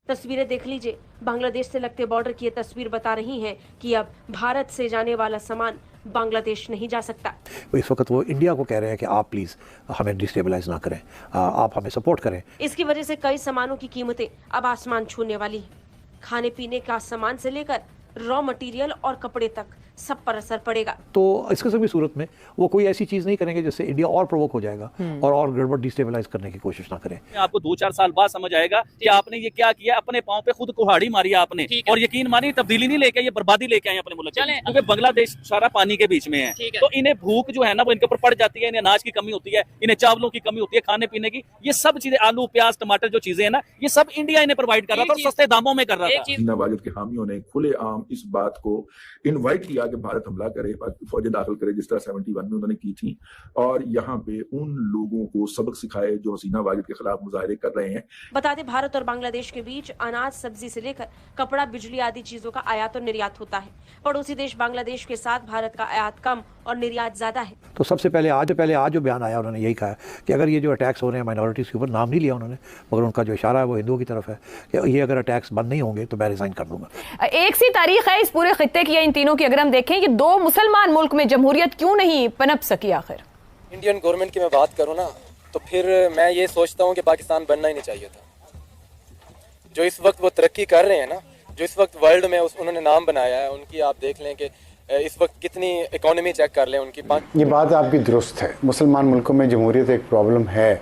तस्वीरें देख लीजिए। बांग्लादेश से लगते बॉर्डर की ये तस्वीर बता रही है कि अब भारत से जाने वाला सामान बांग्लादेश नहीं जा सकता। इस वक्त वो इंडिया को कह रहे हैं कि आप प्लीज़ हमें डिस्टेबलाइज ना करें, आप हमें सपोर्ट करें। इसकी वजह से कई सामानों की कीमतें अब आसमान छूने वाली है। खाने पीने का सामान से लेकर रॉ मटेरियल और कपड़े तक सब पर असर पड़ेगा। तो इस किस्म की सूरत में वो कोई ऐसी चीज़ नहीं करेंगे जिससे इंडिया और प्रोवोक हो जाएगा और गड़बड़ डिस्टेबलाइज करने की कोशिश ना करें। आपको 2-4 साल बाद समझ आएगा कि आपने ये क्या किया, अपने पांव पे खुद कुल्हाड़ी मारी आपने। और यकीन मानिए तब्दीली नहीं लेके, ये बर्बादी लेके आए अपने मुल्क में। क्योंकि बांग्लादेश सारा पानी के बीच में है, तो इन्हें भूख जो है ना वो इनके ऊपर पड़ जाती है। इन्हें अनाज की कमी होती है, इन्हें चावलों की कमी होती है, खाने पीने की। ये सब चीजें, आलू प्याज टमाटर जो चीजें है ना, ये सब इंडिया इन्हें प्रोवाइड कर रहा था और सस्ते दामों में कर रहा था। हसीना वाजिद के हामियों ने खुलेआम इस बात को इनवाइट किया कि भारत हमला करे, फौजें दाखिल करे, जिस तरह 71 में उन्होंने की थी, और यहाँ पे उन लोगों को सबक सिखाए जो हसीना वाजिद के खिलाफ मुजाहरे कर रहे हैं। बता दें, भारत और बांग्लादेश के बीच अनाज सब्जी से लेकर कपड़ा बिजली आदि चीजों का आयात और निर्यात होता है। पड़ोसी देश बांग्लादेश के साथ भारत का आयात कम और निर्यात ज्यादा है। तो सबसे पहले आज जो बयान आया उन्होंने यही कहा कि अगर ये जो अटैक्स हो रहे हैं माइनॉरिटीज़ के ऊपर, नाम नहीं लिया उन्होंने, मगर उनका जो इशारा है वो हिंदुओं की तरफ है कि ये अगर अटैक्स बंद नहीं होंगे तो मैं रिजाइन कर दूंगा। एक सी तारीख है इस पूरे खित्ते की, इन तीनों की अगर हम देखें कि दो मुसलमान मुल्क में जमहूरियत क्यों नहीं पनप सकी आखिर। इंडियन गवर्नमेंट की मैं बात करूं ना, तो फिर मैं ये सोचता हूं कि पाकिस्तान बनना ही नहीं चाहिए था। जो इस वक्त वो तरक्की कर रहे हैं ना, जो इस वक्त वर्ल्ड में उन्होंने नाम बनाया है, उनकी आप देख लें कि इस वक्त कितनी इकोनॉमी चेक कर लें उनकी। ये बात आपकी दुरुस्त है, मुसलमान मुल्कों में जमहूरियत एक प्रॉब्लम है।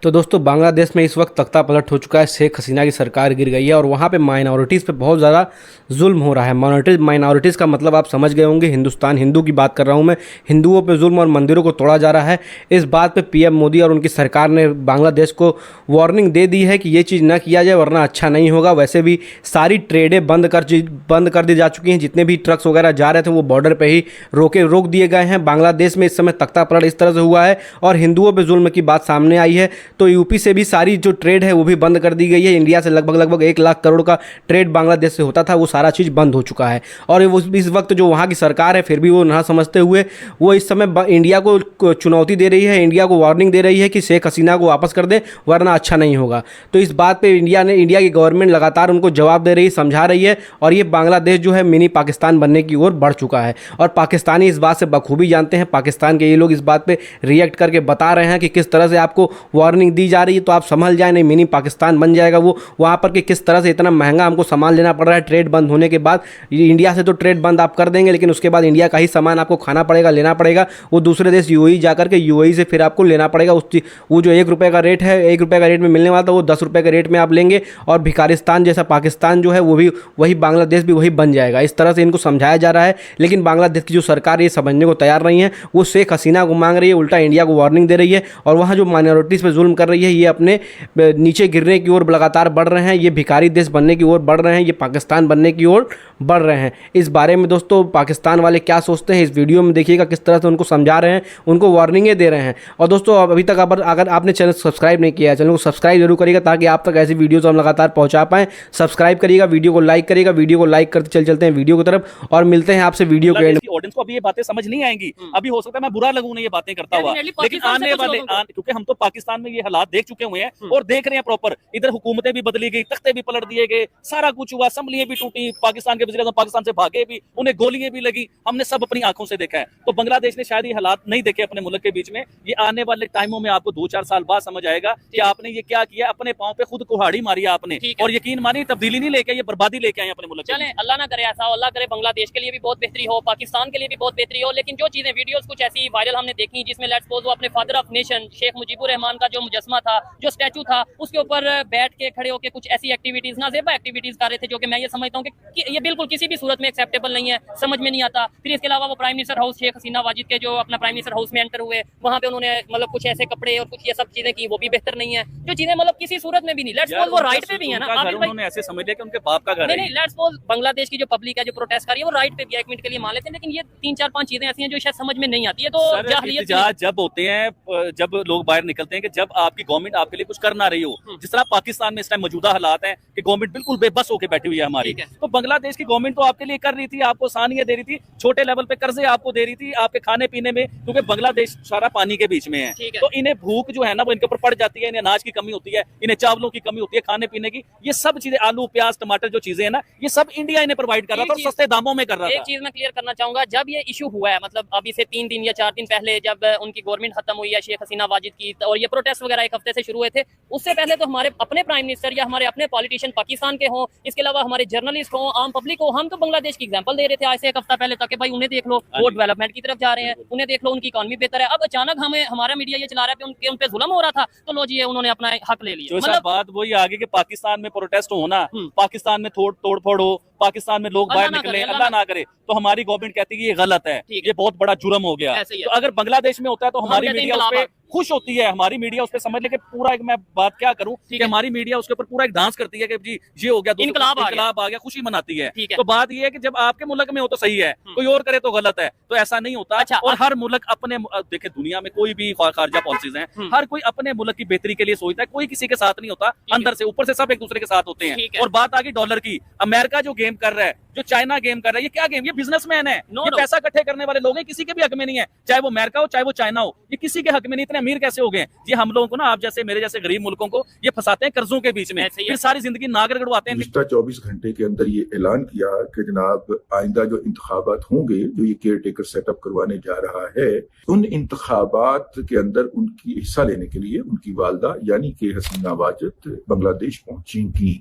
तो दोस्तों, बांग्लादेश में इस वक्त तख्ता पलट हो चुका है, शेख हसीना की सरकार गिर गई है और वहाँ पे माइनॉरिटीज़ पे बहुत ज़्यादा जुल्म हो रहा है। माइनॉरिटीज़ का मतलब आप समझ गए होंगे, हिंदुस्तान हिंदू की बात कर रहा हूँ मैं। हिंदुओं पे जुल्म और मंदिरों को तोड़ा जा रहा है। इस बात पे पीएम मोदी और उनकी सरकार ने बांग्लादेश को वार्निंग दे दी है कि ये चीज़ ना किया जाए वरना अच्छा नहीं होगा। वैसे भी सारी ट्रेडें बंद कर दी जा चुकी हैं। जितने भी ट्रक्स वगैरह जा रहे थे वो बॉर्डर पर ही रोक दिए गए हैं। बांग्लादेश में इस समय तख्ता पलट इस तरह से हुआ है और हिंदुओं पर जुल्म की बात सामने आई है। तो यूपी से भी सारी जो ट्रेड है वो भी बंद कर दी गई है। इंडिया से लगभग 1 लाख करोड़ का ट्रेड बांग्लादेश से होता था, वो सारा चीज़ बंद हो चुका है। और इस वक्त जो वहाँ की सरकार है फिर भी वो ना समझते हुए वो इस समय इंडिया को चुनौती दे रही है, इंडिया को वार्निंग दे रही है कि शेख हसीना को वापस कर दे वरना अच्छा नहीं होगा। तो इस बात पर इंडिया की गवर्नमेंट लगातार उनको जवाब दे रही है, समझा रही है। और ये बांग्लादेश जो है मिनी पाकिस्तान बनने की ओर बढ़ चुका है और पाकिस्तानी इस बात से बखूबी जानते हैं। पाकिस्तान के ये लोग इस बात पर रिएक्ट करके बता रहे हैं कि किस तरह से आपको वार्निंग दी जा रही है, तो आप संभल जाए, नहीं मिनी पाकिस्तान बन जाएगा वो वहाँ पर कि किस तरह से इतना महंगा हमको सामान लेना पड़ रहा है। ट्रेड बंद होने के बाद इंडिया से तो ट्रेड बंद आप कर देंगे, लेकिन उसके बाद इंडिया का ही सामान आपको खाना पड़ेगा, लेना पड़ेगा। वो दूसरे देश यूएई जाकर के यूएई से फिर आपको लेना पड़ेगा। वो जो 1 रुपये का रेट है, 1 रुपये का रेट में मिलने वाला था वो 10 रुपये के रेट में आप लेंगे। और भिखारिस्तान जैसा पाकिस्तान जो है वो भी वही, बांग्लादेश भी वही बन जाएगा। इस तरह से इनको समझाया जा रहा है, लेकिन बांग्लादेश की जो सरकार ये समझने को तैयार नहीं है। वो शेख हसीना को मांग रही है, उल्टा इंडिया को वार्निंग दे रही है। और वहाँ जो माइनॉरिटीज़ पर जुल्म कर रही है, ये अपने नीचे गिरने की ओर लगातार बढ़ रहे हैं। ये भिखारी देश बनने की ओर बढ़ रहे हैं, ये पाकिस्तान बनने की ओर बढ़ रहे हैं। इस बारे में दोस्तों पाकिस्तान वाले क्या सोचते हैं, इस वीडियो में देखिएगा किस तरह से उनको समझा रहे हैं, उनको वार्निंगें दे रहे हैं। और दोस्तों अभी तक अगर आपने चैनल सब्सक्राइब नहीं किया है, चैनल को सब्सक्राइब जरूर करिएगा ताकि आप तक ऐसी वीडियोज़ हम लगातार पहुँचा पाएँ। सब्सक्राइब करिएगा, वीडियो को लाइक करिएगा, वीडियो को लाइक करते चलते हैं वीडियो की तरफ और मिलते हैं आपसे वीडियो के एंड। ऑडियंस को अभी ये बातें समझ नहीं आएंगी। अभी हो सकता है मैं बुरा लगूं नहीं ये बातें करता हुआ, लेकिन आने वाले, क्योंकि हम तो पाकिस्तान में ये हालात देख चुके हुए हैं और देख रहे हैं प्रॉपर। इधर हुकूमतें भी बदली गई, तख्ते भी पलट दिए गए, सारा कुछ हुआ, असम्बलियां भी टूटी, पाकिस्तान के वज़ीर-ए-आज़म पाकिस्तान से भागे भी, उन्हें गोलियां भी लगी, हमने सब अपनी आंखों से देखा है। तो बांग्लादेश ने शायद ये हालात नहीं देखे अपने मुल्क के बीच में। ये आने वाले टाइमों में आपको 2-4 साल बाद समझ आएगा कि आपने ये क्या किया, अपने पांव पे खुद कुल्हाड़ी मारी आपने। और यकीन मानिए तब्दीली नहीं लेके, ये बर्बादी लेके आए अपने मुल्क। चलें, अल्लाह ना करे ऐसा, अल्लाह करे बांग्लादेश के लिए भी बहुत बेहतरी हो, पाकिस्तान के लिए भी बहुत बेहतरी हो। लेकिन जो चीजें वीडियोस कुछ ऐसी वायरल हमने देखी जिसमें लेट्स सपोज वो अपने father of nation Sheikh Mujibur Rahman का जो मुजस्मा था, जो स्टैचू था, उसके ऊपर बैठ के खड़े होकर कुछ ऐसी एक्टिविटीज, नाज़ेबा एक्टिविटीज कर रहे थे, जो कि मैं ये समझता हूँ कि ये बिल्कुल किसी भी सूरत में एक्सेप्टेबल नहीं है, समझ में नहीं आता। फिर इसके अलावा वो prime minister house Sheikh Hasina Wajid के जो अपना प्राइम मिनिस्टर हाउस में एंटर हुए, वहाँ पे उन्होंने मतलब कुछ ऐसे कपड़े और कुछ ये सब चीजें की, वो भी बेहतर नहीं है। जो चीजें मतलब किसी सूरत में भी नहीं, लेट्स सपोज वो राइट पे भी है ना, उन्होंने ऐसे समझ लिया कि उनके बाप का घर है। नहीं, लेट्स सपोज बांग्लादेश की जो पब्लिक है जो प्रोटेस्ट कर रही है वो राइट पे भी 1 मिनट के लिए मान लेते हैं, लेकिन ये 3-4-5 चीजें ऐसी हैं जो शायद समझ में नहीं आती है। तो जब होते हैं, जब लोग बाहर निकलते हैं कि जब आपकी गवर्नमेंट आपके लिए कुछ कर ना रही हो। जिस तरह पाकिस्तान में इस टाइम मौजूदा हालात हैं कि गवर्नमेंट बिल्कुल बेबस होकर बैठी हुई है हमारी, तो बांग्लादेश की गवर्नमेंट तो आपके लिए कर रही थी, आपको आसानियां दे रही थी, छोटे लेवल पे कर्जे आपको दे रही थी आपके खाने पीने में, क्योंकि बांग्लादेश सारा पानी के बीच में है। तो इन्हें भूख जो है ना वो इनके ऊपर पड़ जाती है, इन्हें अनाज की कमी होती है, इन्हें चावलों की कमी होती है, खाने पीने की, ये सब चीजें, आलू प्याज टमाटर जो चीजें है ना, ये सब इंडिया इन्हें प्रोवाइड कर रहा था और सस्ते दामों में कर रहा था। एक चीज मैं क्लियर करना चाहूंगा, जब ये इशू हुआ है, मतलब अभी से 3 दिन या 4 दिन पहले जब उनकी गवर्नमेंट खत्म हुई है शेख हसीना वाजिद की, और ये प्रोटेस्ट वगैरह एक हफ्ते से शुरू हुए थे, उससे पहले तो हमारे अपने प्राइम मिनिस्टर या हमारे अपने पॉलिटिशियन पाकिस्तान के हों, इसके अलावा हमारे जर्नलिस्ट हों, आम पब्लिक हो, हम तो बांग्लादेश की एग्जांपल दे रहे थे आज से एक हफ्ता पहले तक कि भाई उन्हें देख लो वो डेवलपमेंट की तरफ जा रहे हैं, उन्हें देख लो उनकी इकॉनमी बेहतर है। अब अचानक हमारा मीडिया ये चला रहा है कि उन पे जुल्म हो रहा था, तो लो जी उन्होंने अपना हक ले लिया। मतलब बात वही आगे कि पाकिस्तान में प्रोटेस्ट होना, पाकिस्तान में तोड़ फोड़ हो, पाकिस्तान में लोग बाहर निकले, अल्लाह ना करे, तो हमारी गवर्नमेंट कहती है कि ये गलत है, ये बहुत बड़ा जुर्म हो गया। तो अगर बांग्लादेश में होता है तो हमारी मीडिया उस पे खुश होती है, हमारी मीडिया उस पे समझ लेके पूरा एक, मैं बात क्या करूं कि हमारी मीडिया उसके ऊपर पूरा एक डांस करती है कि जी ये हो गया, इनकलाब आ गया, खुशी मनाती है। तो बात ये है कि जब आपके मुल्क में हो तो सही है, कोई और करे तो गलत है, तो ऐसा नहीं होता। और हर मुल्क अपने, देखिए दुनिया में कोई भी खारजा पॉलिसीज हैं, हर कोई अपने मुल्क की बेहतरी के लिए सोचता है, कोई किसी के साथ नहीं होता, अंदर से ऊपर से सब एक दूसरे के साथ होते हैं। और बात आ गई डॉलर की, अमेरिका जो गेम कर रहा है, जो चाइना गेम कर रहा है, ये क्या गेम, ये बिजनेसमैन है, ये पैसा इकट्ठे करने वाले लोग हैं, किसी के भी हक में नहीं है, चाहे वो अमेरिका हो चाहे वो चाइना हो, ये किसी के हक में नहीं। इतने अमीर कैसे हो गए? ये हम लोगों को ना, आप जैसे मेरे जैसे गरीब मुल्कों को ये फंसाते हैं कर्जों के बीच में, फिर सारी जिंदगी नागर गड़वाते हैं। पिछले 24 घंटे के अंदर ये ऐलान किया कि जनाब आइंदा जो इंतखाबात होंगे, जो ये केयर टेकर सेटअप करवाने जा रहा है, उन इंतखाबात के अंदर उनकी हिस्सा लेने के लिए उनकी वालदा यानी कि हसीना वाजिद बांग्लादेश पहुंचेंगी।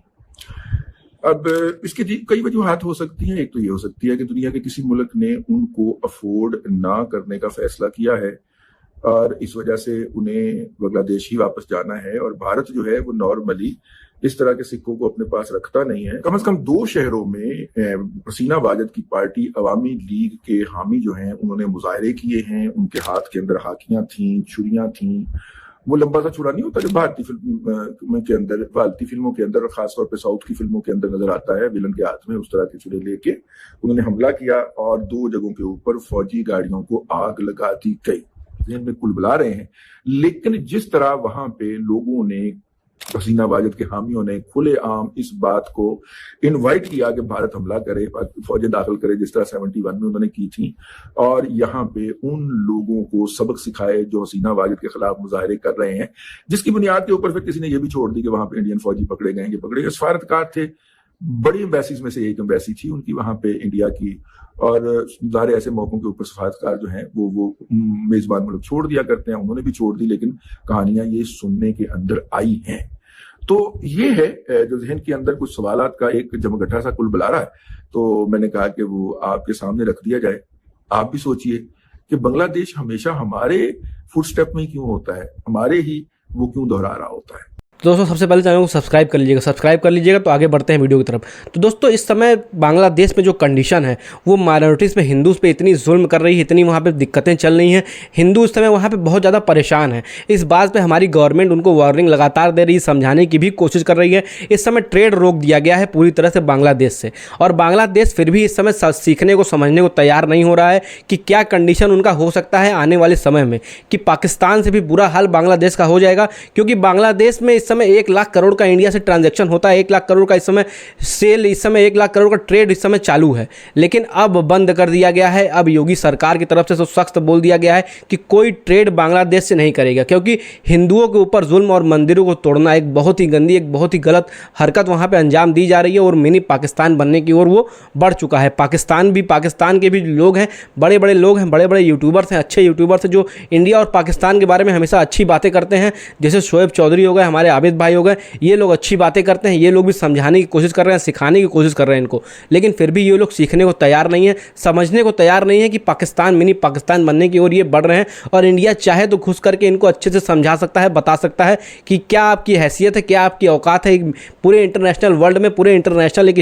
अब इसके कई वजूहात हो सकती हैं। एक तो ये हो सकती है कि दुनिया के किसी मुल्क ने उनको अफोर्ड ना करने का फैसला किया है और इस वजह से उन्हें बांग्लादेश ही वापस जाना है, और भारत जो है वो नॉर्मली इस तरह के सिक्कों को अपने पास रखता नहीं है। कम से कम 2 शहरों में हसीना वाजिद की पार्टी अवामी लीग के हामी जो हैं उन्होंने मुजाहरे किए हैं, उनके हाथ के अंदर हाकियां थीं, छुरियां थीं, वो लंबा सा छुरा नहीं होता जो भारतीय फिल्मों के अंदर खासतौर पे साउथ की फिल्मों के अंदर नजर आता है, विलन के हाथ में उस तरह के छुरे लेके उन्होंने हमला किया और 2 जगहों के ऊपर फौजी गाड़ियों को आग लगा दी गई। में कुल बुला रहे हैं, लेकिन जिस तरह वहां पे लोगों ने, हसीना वाजिद के हामियों ने खुलेआम इस बात को इनवाइट किया कि भारत हमला करे, फौजें दाखिल करे, जिस तरह 71 में उन्होंने की थी, और यहाँ पे उन लोगों को सबक सिखाए जो हसीना वाजिद के खिलाफ मुजाहरे कर रहे हैं, जिसकी बुनियाद के ऊपर फिर किसी ने ये भी छोड़ दी कि वहां पे इंडियन फौजी पकड़े गए। सफारतकार थे, बड़ी एम्बेसीज में से एक एम्बेसी थी उनकी वहां पे इंडिया की, और ज़ाहिर ऐसे मौकों के ऊपर सफारतकार जो हैं वो मेजबान मुल्क छोड़ दिया करते हैं, उन्होंने भी छोड़ दी, लेकिन कहानियां ये सुनने के अंदर आई हैं। तो ये है जो जहन के अंदर कुछ सवालात का एक जमगट्ठा सा कुल बुला रहा है, तो मैंने कहा कि वो आपके सामने रख दिया जाए। आप भी सोचिए कि बांग्लादेश हमेशा हमारे फुटस्टेप में क्यों होता है, हमारे ही वो क्यों दोहरा रहा होता है। तो दोस्तों सबसे पहले चैनल को सब्सक्राइब कर लीजिएगा। तो आगे बढ़ते हैं वीडियो की तरफ। तो दोस्तों इस समय बांग्लादेश में जो कंडीशन है वो माइनॉरिटीज़ पे, हिंदूज़ पे इतनी जुल्म कर रही है, इतनी वहाँ पे दिक्कतें चल रही हैं, हिंदू इस समय वहाँ पे बहुत ज़्यादा परेशान है। इस बात पे हमारी गवर्नमेंट उनको वार्निंग लगातार दे रही है, समझाने की भी कोशिश कर रही है। इस समय ट्रेड रोक दिया गया है पूरी तरह से बांग्लादेश से, और बांग्लादेश फिर भी इस समय सीखने को समझने को तैयार नहीं हो रहा है कि क्या कंडीशन उनका हो सकता है आने वाले समय में, कि पाकिस्तान से भी बुरा हाल बांग्लादेश का हो जाएगा। क्योंकि बांग्लादेश में इस समय 1 लाख करोड़ का इंडिया से ट्रांजैक्शन होता है, 1 लाख करोड़ का इस समय सेल, इस समय 1 लाख करोड़ का ट्रेड इस समय चालू है, लेकिन अब बंद कर दिया गया है। अब योगी सरकार की तरफ से तो सख्त बोल दिया गया है कि कोई ट्रेड बांग्लादेश से नहीं करेगा, क्योंकि हिंदुओं के ऊपर जुल्म और मंदिरों को तोड़ना एक बहुत ही गंदी, एक बहुत ही गलत हरकत वहाँ पर अंजाम दी जा रही है, और मिनी पाकिस्तान बनने की ओर वो बढ़ चुका है। पाकिस्तान के भी लोग हैं, बड़े बड़े लोग हैं, बड़े बड़े यूट्यूबर्स हैं, अच्छे यूट्यूबर्स हैं जो इंडिया और पाकिस्तान के बारे में हमेशा अच्छी बातें करते हैं, जैसे शोएब चौधरी हो गए, हमारे आबिद भाई हो गए, ये लोग अच्छी बातें करते हैं, ये लोग भी समझाने की कोशिश कर रहे हैं, सिखाने की कोशिश कर रहे हैं इनको, लेकिन फिर भी ये लोग सीखने को तैयार नहीं है, समझने को तैयार नहीं है कि पाकिस्तान मिनी पाकिस्तान बनने की ओर ये बढ़ रहे हैं। और इंडिया चाहे तो घुस करके इनको अच्छे से समझा सकता है, बता सकता है कि क्या आपकी हैसियत है, क्या आपकी औकात है, पूरे इंटरनेशनल वर्ल्ड में, पूरे इंटरनेशनल एक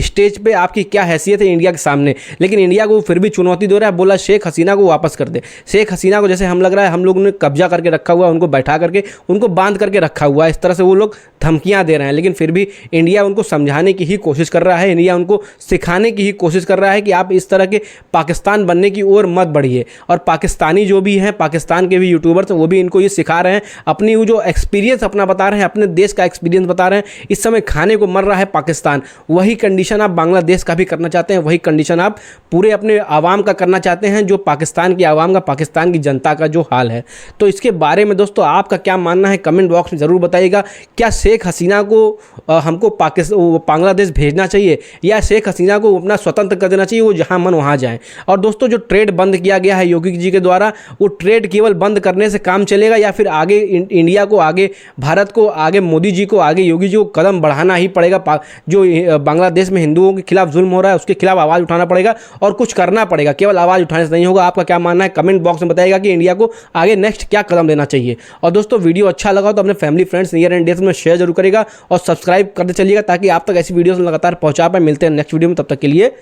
स्टेज पे आपकी क्या हैसियत है इंडिया के सामने। लेकिन इंडिया को फिर भी चुनौती दे रहा है, बोला शेख हसीना को वापस कर दे। शेख हसीना को जैसे हम लग रहा है हम लोगों ने कब्जा करके रखा हुआ, उनको बैठा करके, उनको बांध करके रखा हुआ है, इस तरह से वो लोग धमकियां दे रहे हैं, लेकिन फिर भी इंडिया उनको समझाने की ही कोशिश कर रहा है, इंडिया उनको सिखाने की ही कोशिश कर रहा है कि आप इस तरह के पाकिस्तान बनने की ओर मत बढ़िए। और पाकिस्तानी जो भी हैं, पाकिस्तान के भी यूट्यूबर्स हैं, वो भी इनको ये सिखा रहे हैं, अपनी वो जो एक्सपीरियंस अपना बता रहे हैं, अपने देश का एक्सपीरियंस बता रहे हैं। इस समय खाने को मर रहा है पाकिस्तान, वही कंडीशन आप बांग्लादेश का भी करना चाहते हैं, वही कंडीशन आप पूरे अपने आवाम का करना चाहते हैं, जो पाकिस्तान की आवाम का, पाकिस्तान की जनता का जो हाल है। तो इसके बारे में दोस्तों आपका क्या मानना है, कमेंट बॉक्स में ज़रूर बताइएगा। क्या शेख हसीना को हमको बांग्लादेश भेजना चाहिए, या शेख हसीना को अपना स्वतंत्र कर देना चाहिए, वो जहां मन वहां जाएं? और दोस्तों जो ट्रेड बंद किया गया है योगी जी के द्वारा, वो ट्रेड केवल बंद करने से काम चलेगा, या फिर आगे इंडिया को, आगे भारत को, आगे मोदी जी को, आगे योगी जी को कदम बढ़ाना ही पड़ेगा? जो बांग्लादेश में हिंदुओं के खिलाफ जुल्म हो रहा है उसके खिलाफ आवाज़ उठाना पड़ेगा और कुछ करना पड़ेगा, केवल आवाज़ उठाने से नहीं होगा। आपका क्या मानना है, कमेंट बॉक्स में बताइएगा कि इंडिया को आगे नेक्स्ट क्या कदम लेना चाहिए। और दोस्तों वीडियो अच्छा लगा तो अपने family, friends, near and dear में शेयर जरूर करेगा और सब्सक्राइब करते चलिएगा, ताकि आप तक ऐसी वीडियोस लगातार पहुंचा पाए। मिलते हैं नेक्स्ट वीडियो में, तब तक के लिए